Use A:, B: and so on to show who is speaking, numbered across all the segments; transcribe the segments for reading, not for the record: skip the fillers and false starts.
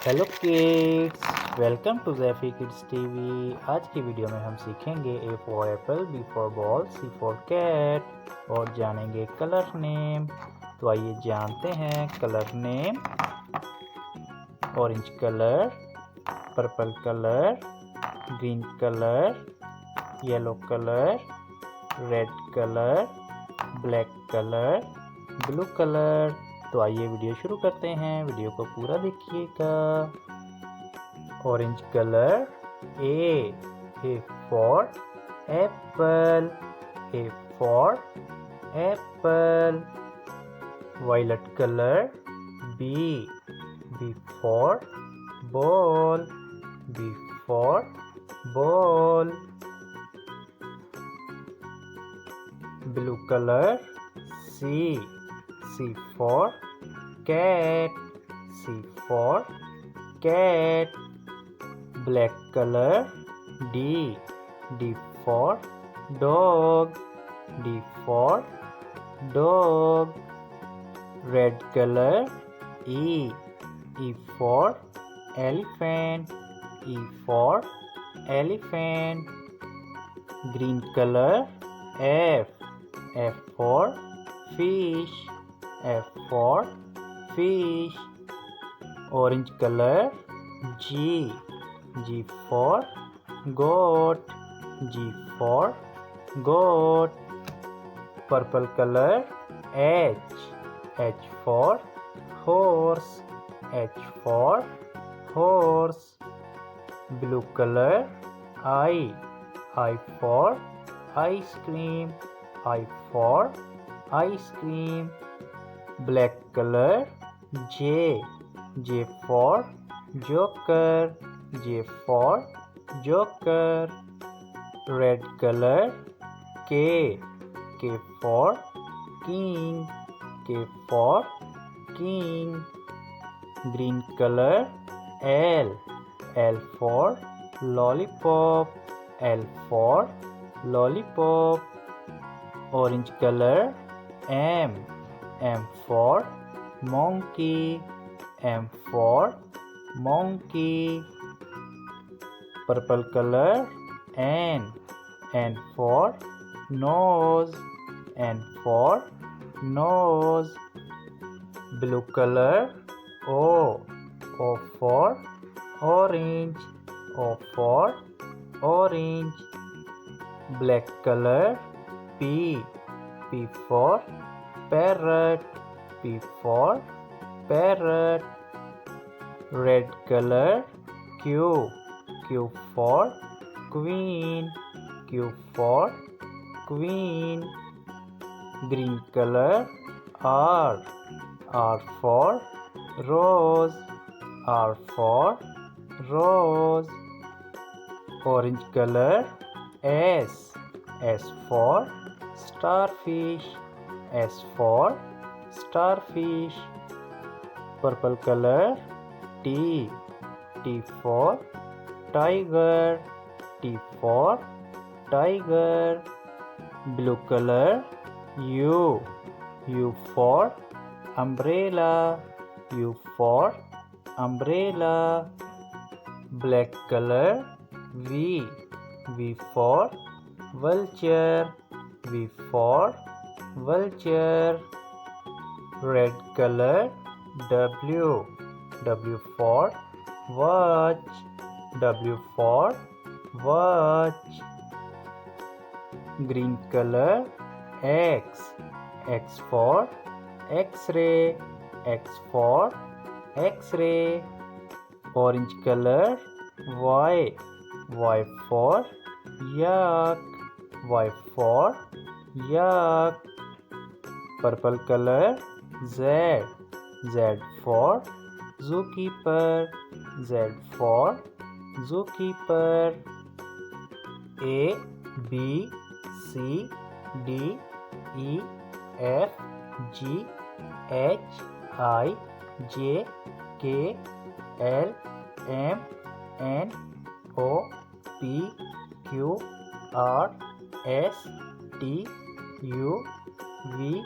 A: Hello kids, welcome to ज़ेफी kids TV. आज की वीडियो में हम सीखेंगे A for apple, B for ball, C for cat और जानेंगे कलर नेम। तो आइए जानते हैं colour name. Orange colour, purple colour, green colour, yellow colour, red colour, black colour, blue colour. तो आइए वीडियो शुरू करते हैं। वीडियो को पूरा देखिएगा। Orange colour, A for apple, A for apple. Violet colour, B for ball, B for ball. Blue colour, C for cat, C for cat. Black color, D for dog, D for dog. Red color, E for elephant, E for elephant. Green color, F for fish, F for fish. Orange color, G for goat, G for goat. Purple color, H for horse, H for horse. Blue color, I for ice cream, I for ice cream. Black color, J for joker, J for joker. Red color, K for king, K for king. Green color, L for lollipop, L for lollipop. Orange color, M for monkey, M for monkey. Purple color, N for nose, N for nose. Blue color, O for orange, O for orange. Black color, P for parrot, P for parrot. Red color, Q for queen, Q for queen. Green color, R for rose, R for rose. Orange color, S for starfish, S for starfish. Purple color, T for tiger, T for tiger. Blue color, U for umbrella, U for umbrella. Black color, V for vulture, V for vulture. Red color, W for watch, W for watch. Green color, X for X-ray, X for X-ray. Orange color, Y for yak, Y for yak. Purple color, Z for zookeeper, Z for zookeeper. A B C D E F G H I J K L M N O P Q R S T U V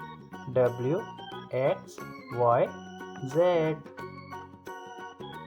A: W X Y Z.